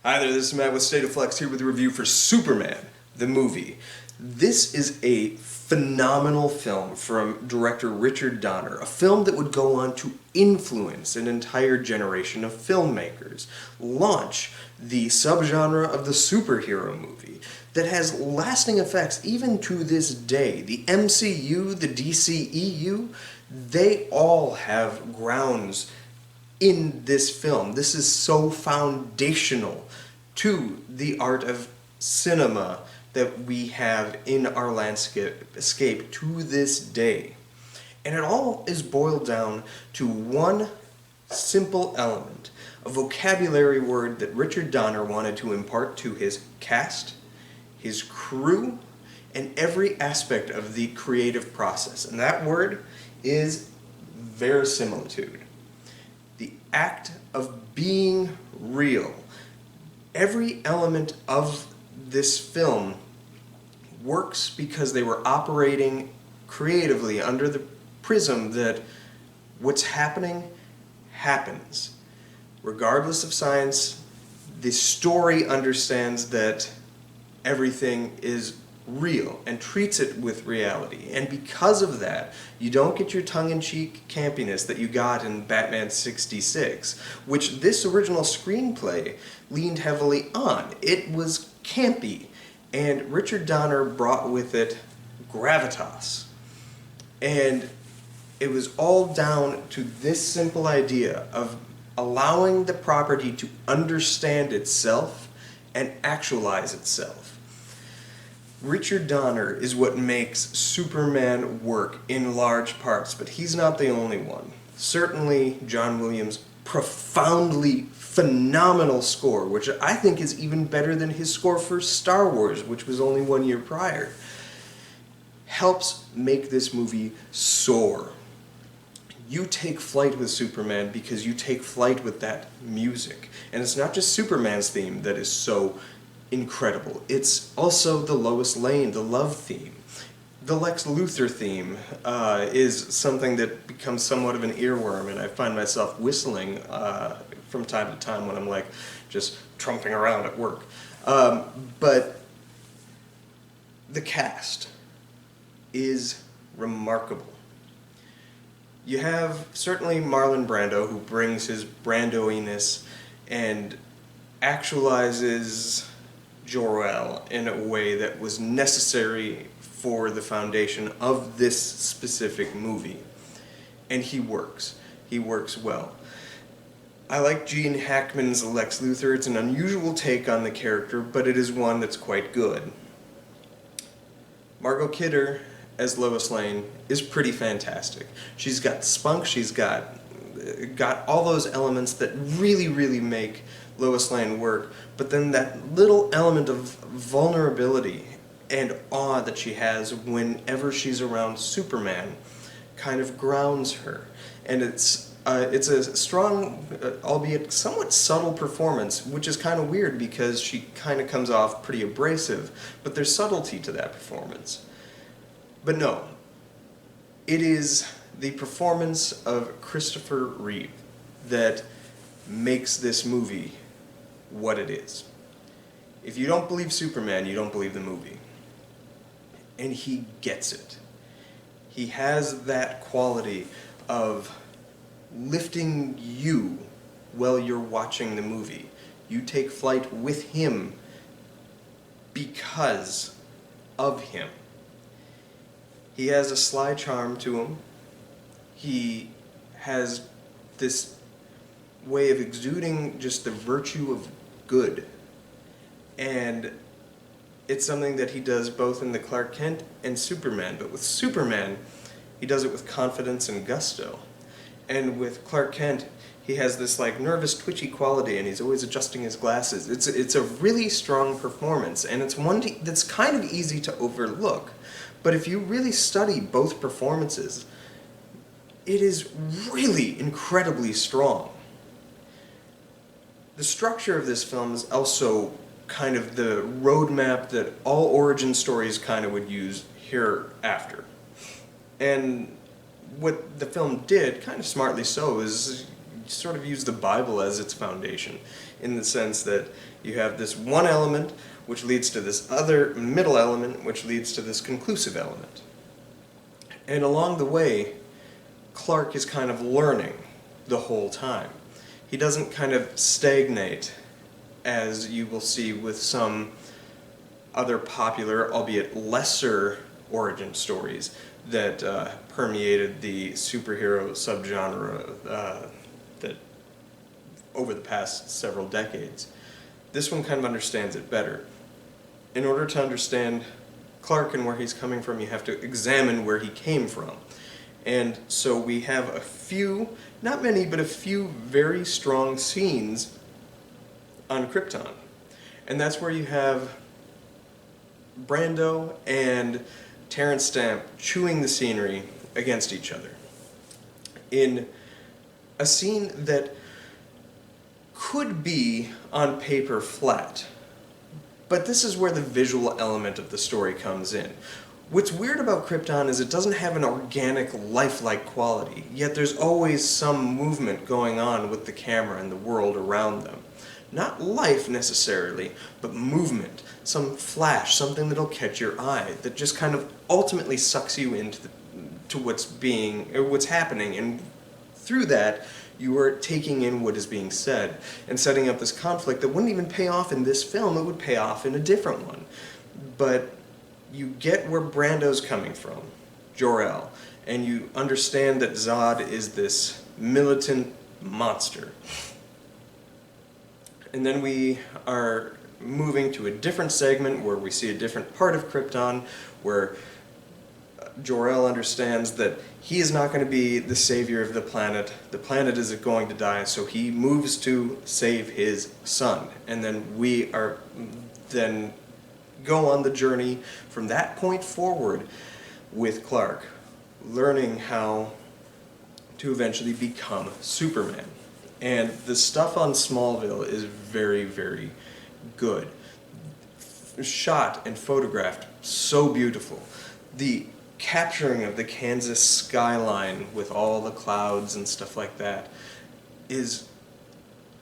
Hi there, this is Matt with State of Flex here with a review for Superman, the movie. This is a phenomenal film from director Richard Donner, a film that would go on to influence an entire generation of filmmakers, launch the subgenre of the superhero movie that has lasting effects even to this day. The MCU, the DCEU, they all have grounds in this film. This is so foundational to the art of cinema that we have in our landscape to this day. And it all is boiled down to one simple element, a vocabulary word that Richard Donner wanted to impart to his cast, his crew, and every aspect of the creative process. And that word is verisimilitude. The act of being real. Every element of this film works because they were operating creatively under the prism that what's happening happens. Regardless of science, the story understands that everything is real and treats it with reality. And because of that, you don't get your tongue-in-cheek campiness that you got in Batman 66, which this original screenplay leaned heavily on. It was campy, and Richard Donner brought with it gravitas. And it was all down to this simple idea of allowing the property to understand itself and actualize itself. Richard Donner is what makes Superman work in large parts, but he's not the only one. Certainly John Williams' profoundly phenomenal score, which I think is even better than his score for Star Wars, which was only 1 year prior, helps make this movie soar. You take flight with Superman because you take flight with that music. And it's not just Superman's theme that is so incredible. It's also the Lois Lane, the love theme. The Lex Luthor theme is something that becomes somewhat of an earworm, and I find myself whistling from time to time when I'm like just trumping around at work. But the cast is remarkable. You have certainly Marlon Brando, who brings his Brando-iness and actualizes Jor-El in a way that was necessary for the foundation of this specific movie. And he works. He works well. I like Gene Hackman's Lex Luthor. It's an unusual take on the character, but it is one that's quite good. Margot Kidder as Lois Lane is pretty fantastic. She's got spunk, she's got all those elements that really make Lois Lane work, but then that little element of vulnerability and awe that she has whenever she's around Superman kind of grounds her. And it's a strong, albeit somewhat subtle performance, which is kind of weird because she kind of comes off pretty abrasive, but there's subtlety to that performance. But no, it is the performance of Christopher Reeve that makes this movie what it is. If you don't believe Superman, you don't believe the movie. And he gets it. He has that quality of lifting you while you're watching the movie. You take flight with him because of him. He has a sly charm to him. He has this way of exuding just the virtue of good. And it's something that he does both in the Clark Kent and Superman. But with Superman, he does it with confidence and gusto. And with Clark Kent, he has this like nervous, twitchy quality, and he's always adjusting his glasses. It's a really strong performance, and it's one that's kind of easy to overlook. But if you really study both performances, it is really incredibly strong. The structure of this film is also kind of the roadmap that all origin stories kind of would use hereafter. And what the film did, kind of smartly so, is sort of use the Bible as its foundation, in the sense that you have this one element which leads to this other middle element which leads to this conclusive element. And along the way, Clark is kind of learning the whole time. He doesn't kind of stagnate, as you will see with some other popular, albeit lesser, origin stories that permeated the superhero subgenre that over the past several decades. This one kind of understands it better. In order to understand Clark and where he's coming from, you have to examine where he came from. And so we have a few, not many, but a few very strong scenes on Krypton. And that's where you have Brando and Terrence Stamp chewing the scenery against each other in a scene that could be on paper flat, but this is where the visual element of the story comes in. What's weird about Krypton is it doesn't have an organic, lifelike quality, yet there's always some movement going on with the camera and the world around them. Not life necessarily, but movement, some flash, something that'll catch your eye, that just kind of ultimately sucks you into what's happening, and through that you are taking in what is being said and setting up this conflict that wouldn't even pay off in this film, it would pay off in a different one. But you get where Brando's coming from, Jor-El, and you understand that Zod is this militant monster. And then we are moving to a different segment where we see a different part of Krypton, where Jor-El understands that he is not going to be the savior of the planet. The planet is going to die, so he moves to save his son. And then we go on the journey from that point forward with Clark, learning how to eventually become Superman. And the stuff on Smallville is very, very good. Shot and photographed so beautiful. The capturing of the Kansas skyline with all the clouds and stuff like that is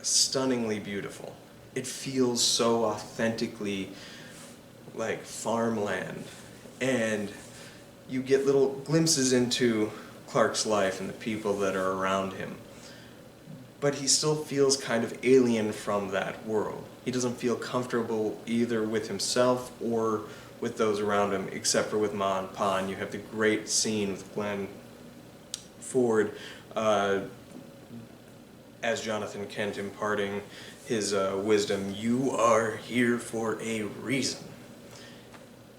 stunningly beautiful. It feels so authentically like farmland, and you get little glimpses into Clark's life and the people that are around him. But he still feels kind of alien from that world. He doesn't feel comfortable either with himself or with those around him, except for with Ma and Pa. And you have the great scene with Glenn Ford as Jonathan Kent imparting his wisdom. You are here for a reason.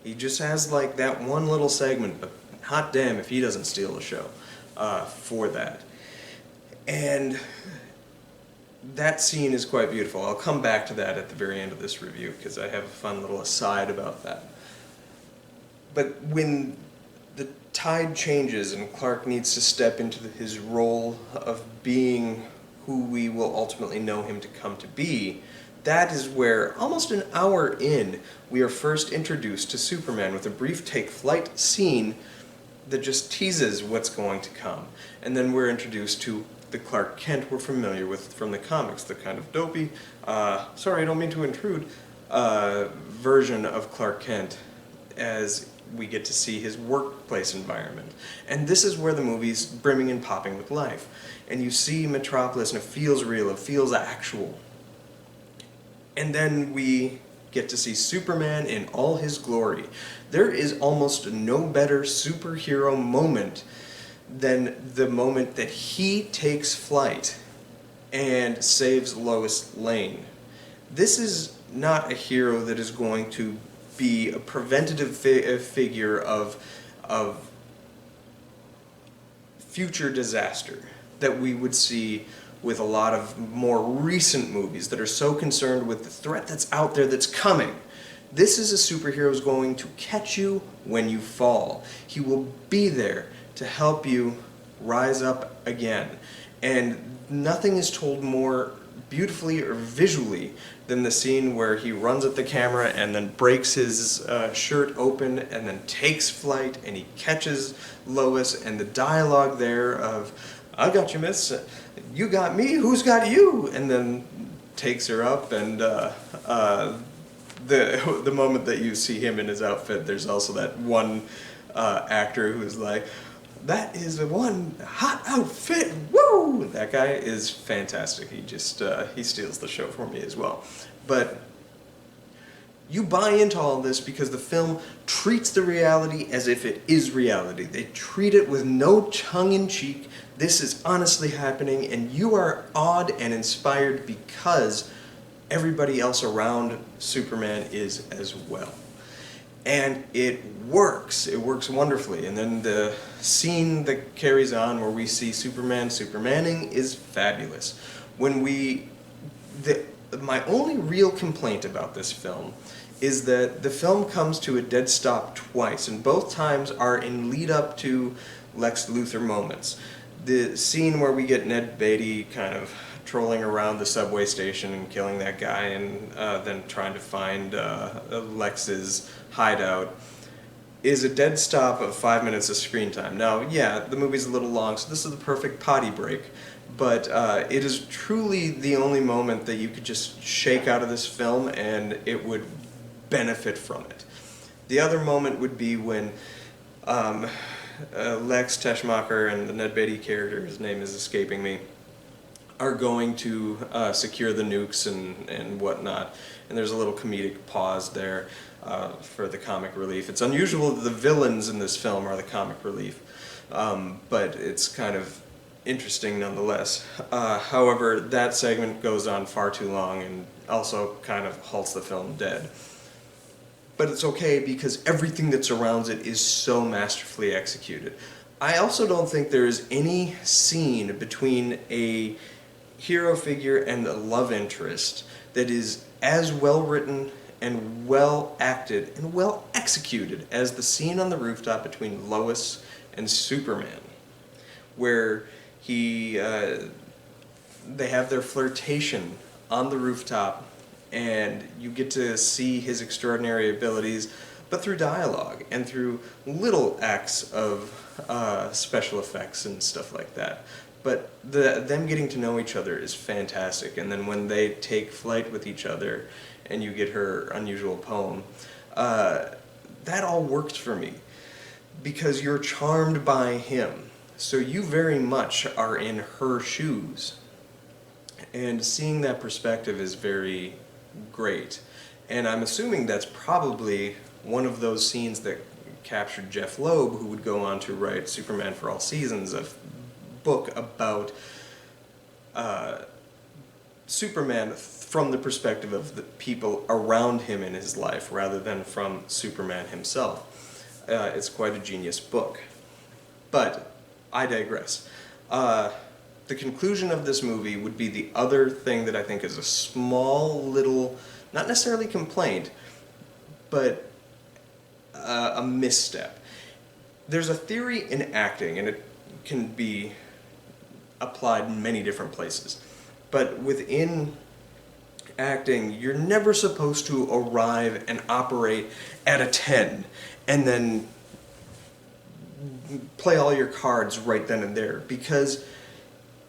He just has like that one little segment, but hot damn if he doesn't steal the show for that. And that scene is quite beautiful. I'll come back to that at the very end of this review because I have a fun little aside about that. But when the tide changes and Clark needs to step into his role of being who we will ultimately know him to come to be, that is where, almost an hour in, we are first introduced to Superman with a brief take-flight scene that just teases what's going to come. And then we're introduced to the Clark Kent we're familiar with from the comics, the kind of dopey, sorry, I don't mean to intrude, version of Clark Kent as we get to see his workplace environment. And this is where the movie's brimming and popping with life. And you see Metropolis and it feels real, it feels actual. And then we get to see Superman in all his glory. There is almost no better superhero moment than the moment that he takes flight and saves Lois Lane. This is not a hero that is going to be a preventative figure of future disaster that we would see with a lot of more recent movies that are so concerned with the threat that's out there that's coming. This is a superhero who's going to catch you when you fall. He will be there to help you rise up again. And nothing is told more beautifully or visually than the scene where he runs at the camera and then breaks his shirt open and then takes flight and he catches Lois, and the dialogue there of I got you, miss. You got me. Who's got you? And then takes her up, and the moment that you see him in his outfit, there's also that one actor who's like, "That is a one hot outfit, woo!" That guy is fantastic. He just he steals the show for me as well. But you buy into all this because the film treats the reality as if it is reality. They treat it with no tongue-in-cheek. This is honestly happening, and you are awed and inspired because everybody else around Superman is as well. And it works. It works wonderfully. And then the scene that carries on where we see Superman Supermaning is fabulous. My only real complaint about this film is that the film comes to a dead stop twice, and both times are in lead up to Lex Luthor moments. The scene where we get Ned Beatty kind of trolling around the subway station and killing that guy, and then trying to find Lex's hideout, is a dead stop of 5 minutes of screen time. Now, yeah, the movie's a little long, so this is the perfect potty break, but it is truly the only moment that you could just shake out of this film and it would benefit from it. The other moment would be when Lex Teschmacher and the Ned Beatty character, his name is escaping me, are going to secure the nukes and whatnot, and there's a little comedic pause there for the comic relief. It's unusual that the villains in this film are the comic relief, but it's kind of interesting nonetheless. However, that segment goes on far too long and also kind of halts the film dead. But it's okay because everything that surrounds it is so masterfully executed. I also don't think there is any scene between a hero figure and a love interest that is as well written and well acted and well executed as the scene on the rooftop between Lois and Superman, where they have their flirtation on the rooftop, and you get to see his extraordinary abilities, but through dialogue and through little acts of special effects and stuff like that. But them getting to know each other is fantastic, and then when they take flight with each other and you get her unusual poem, that all works for me because you're charmed by him. So you very much are in her shoes, and seeing that perspective is very great. And I'm assuming that's probably one of those scenes that captured Jeff Loeb, who would go on to write Superman for All Seasons, a book about Superman from the perspective of the people around him in his life rather than from Superman himself. It's quite a genius book. But I digress. The conclusion of this movie would be the other thing that I think is a small little, not necessarily complaint, but a misstep. There's a theory in acting, and it can be applied in many different places. But within acting, you're never supposed to arrive and operate at a 10 and then play all your cards right then and there, because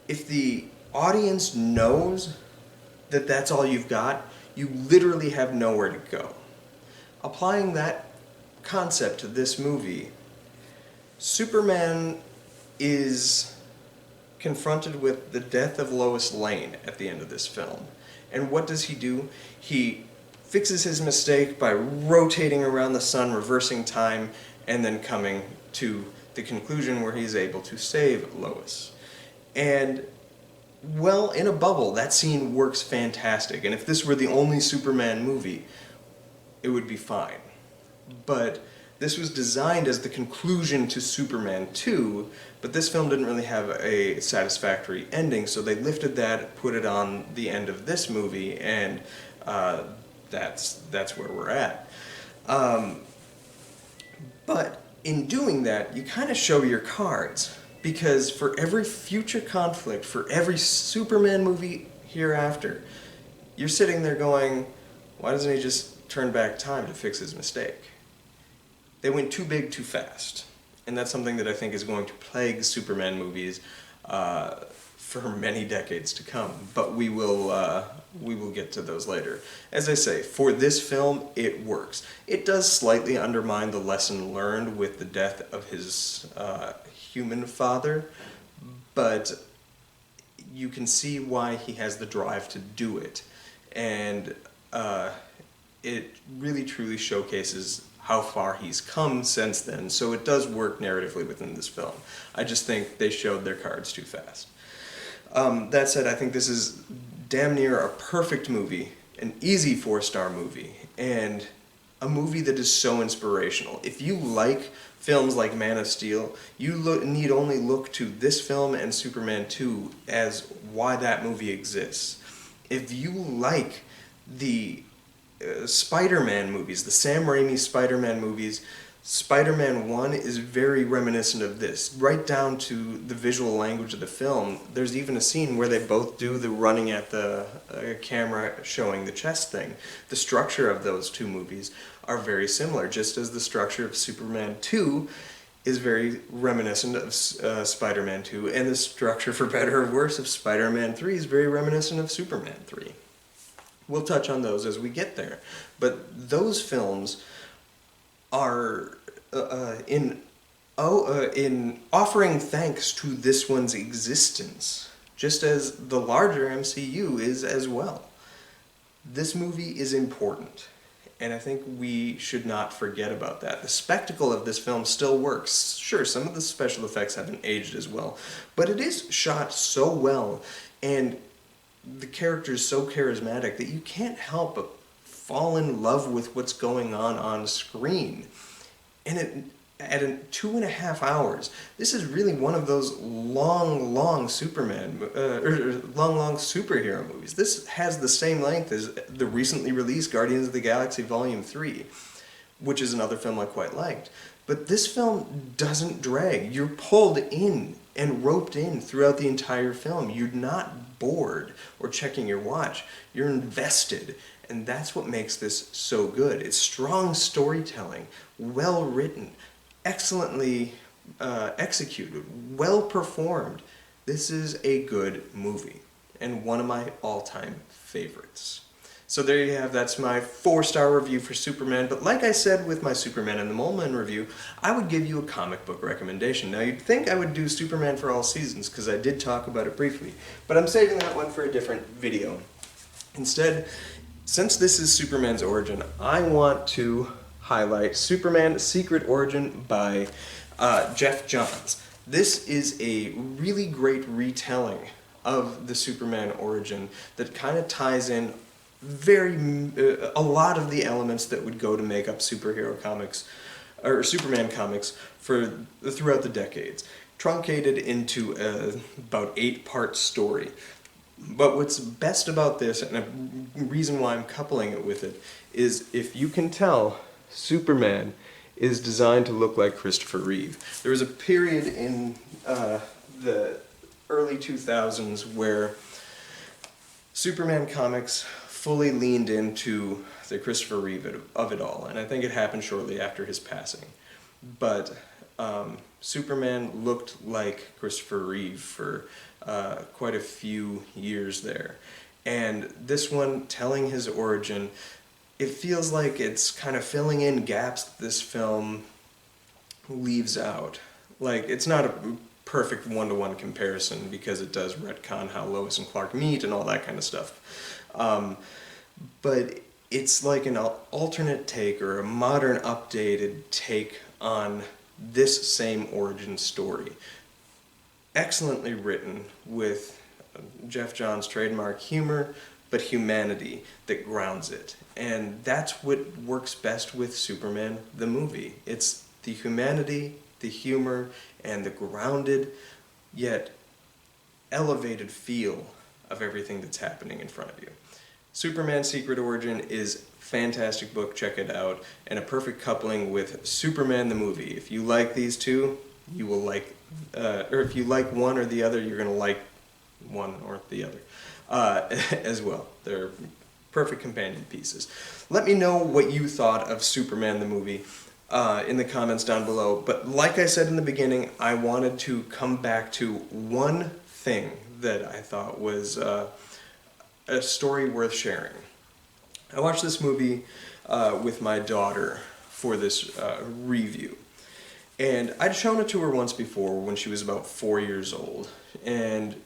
if the audience knows that that's all you've got, you literally have nowhere to go. Applying that concept to this movie, Superman is confronted with the death of Lois Lane at the end of this film. And what does he do? He fixes his mistake by rotating around the sun, reversing time, and then coming to the conclusion where he's able to save Lois. And, well, in a bubble, that scene works fantastic. And if this were the only Superman movie, it would be fine. But this was designed as the conclusion to Superman 2, but this film didn't really have a satisfactory ending, so they lifted that, put it on the end of this movie, and that's where we're at. But in doing that, you kind of show your cards, because for every future conflict, for every Superman movie hereafter, you're sitting there going, why doesn't he just turn back time to fix his mistake? They went too big too fast, and that's something that I think is going to plague Superman movies for many decades to come. But we will get to those later. As I say, for this film, it works. It does slightly undermine the lesson learned with the death of his human father, but you can see why he has the drive to do it. And it really truly showcases how far he's come since then, so it does work narratively within this film. I just think they showed their cards too fast. That said, I think this is damn near a perfect movie, an easy 4-star movie, and a movie that is so inspirational. If you like films like Man of Steel, you need only look to this film and Superman 2 as why that movie exists. If you like the Spider-Man movies, the Sam Raimi Spider-Man movies, Spider-Man 1 is very reminiscent of this, right down to the visual language of the film. There's even a scene where they both do the running at the camera showing the chest thing. The structure of those two movies are very similar, just as the structure of Superman 2 is very reminiscent of Spider-Man 2, and the structure, for better or worse, of Spider-Man 3 is very reminiscent of Superman 3. We'll touch on those as we get there. But those films are in offering thanks to this one's existence, just as the larger MCU is as well. This movie is important, and I think we should not forget about that. The spectacle of this film still works. Sure, some of the special effects haven't aged as well, but it is shot so well, and the character is so charismatic that you can't help but fall in love with what's going on screen. And at 2.5 hours, this is really one of those long superhero movies. This has the same length as the recently released Guardians of the Galaxy Volume 3, which is another film I quite liked. But this film doesn't drag. You're pulled in and roped in throughout the entire film. You're not bored or checking your watch. You're invested. And that's what makes this so good. It's strong storytelling, well written, excellently executed, well performed. This is a good movie, and one of my all-time favorites. So there you have, that's my 4-star review for Superman. But like I said with my Superman and the Mole Men review, I would give you a comic book recommendation. Now you'd think I would do Superman for All Seasons, because I did talk about it briefly, but I'm saving that one for a different video. Instead, since this is Superman's origin, I want to highlight Superman Secret Origin by Geoff Johns. This is a really great retelling of the Superman origin that kind of ties in a lot of the elements that would go to make up superhero comics, or Superman comics, throughout the decades, truncated into about 8-part story. But what's best about this, and a reason why I'm coupling it with it, is if you can tell, Superman is designed to look like Christopher Reeve. There was a period in the early 2000s where Superman comics fully leaned into the Christopher Reeve of it all, and I think it happened shortly after his passing. But Superman looked like Christopher Reeve for quite a few years there. And this one, telling his origin, it feels like it's kind of filling in gaps that this film leaves out. Like, it's not a perfect one-to-one comparison because it does retcon how Lois and Clark meet and all that kind of stuff. But it's like an alternate take or a modern updated take on this same origin story. Excellently written with Geoff Johns' trademark humor, but humanity that grounds it. And that's what works best with Superman the movie. It's the humanity, the humor, and the grounded yet elevated feel of everything that's happening in front of you. Superman Secret Origin is a fantastic book, check it out, and a perfect coupling with Superman the movie. If you like these two, you will like, or if you like one or the other, you're going to like one or the other as well. They're perfect companion pieces. Let me know what you thought of Superman the movie. in the comments down below. But like I said in the beginning, I wanted to come back to one thing that I thought was a story worth sharing. I watched this movie with my daughter for this review. And I'd shown it to her once before when she was about 4 years old. And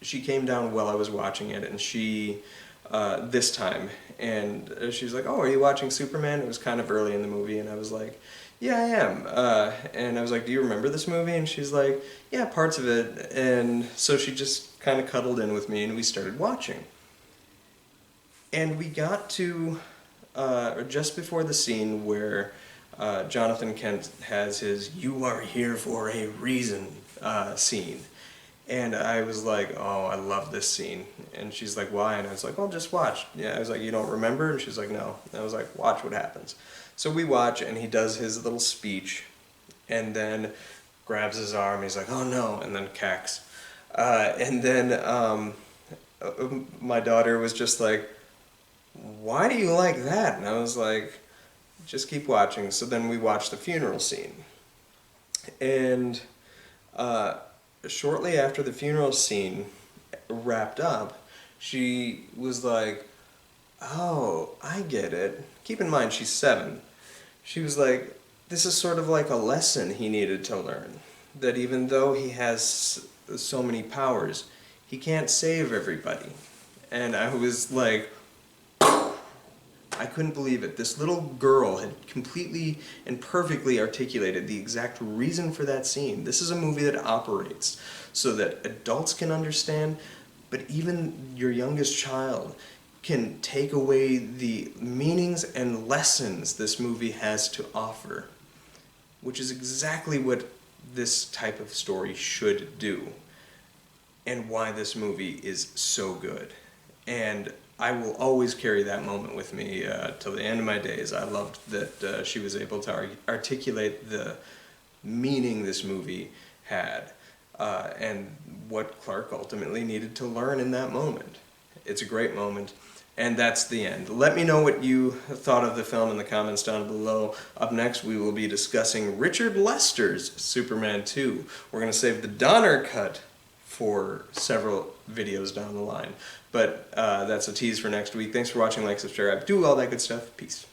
she came down while I was watching it, and she, this time, and she was like, "Oh, are you watching Superman?" It was kind of early in the movie, and I was like, "Yeah, I am." And I was like, "Do you remember this movie?" And she's like, "Yeah, parts of it." And so she just kind of cuddled in with me, and we started watching. And we got to just before the scene where Jonathan Kent has his "You are here for a reason" scene. And I was like, "Oh, I love this scene." And she's like, "Why?" And I was like, "Well, just watch." Yeah, I was like, "You don't remember?" And she's like, "No." And I was like, "Watch what happens." So we watch, and he does his little speech, and then grabs his arm, and he's like, "Oh no," and then cacks. And then my daughter was just like, "Why do you like that?" And I was like, "Just keep watching." So then we watched the funeral scene. And shortly after the funeral scene wrapped up, she was like, "Oh, I get it." Keep in mind, she's 7. She was like, "This is sort of like a lesson he needed to learn. That even though he has so many powers, he can't save everybody." And I was like, I couldn't believe it. This little girl had completely and perfectly articulated the exact reason for that scene. This is a movie that operates so that adults can understand, but even your youngest child can take away the meanings and lessons this movie has to offer, which is exactly what this type of story should do, and why this movie is so good. And I will always carry that moment with me till the end of my days. I loved that she was able to articulate the meaning this movie had, and what Clark ultimately needed to learn in that moment. It's a great moment, and that's the end. Let me know what you thought of the film in the comments down below. Up next, we will be discussing Richard Lester's Superman 2. We're going to save the Donner cut for several videos down the line. But that's a tease for next week. Thanks for watching, like, subscribe, do all that good stuff. Peace.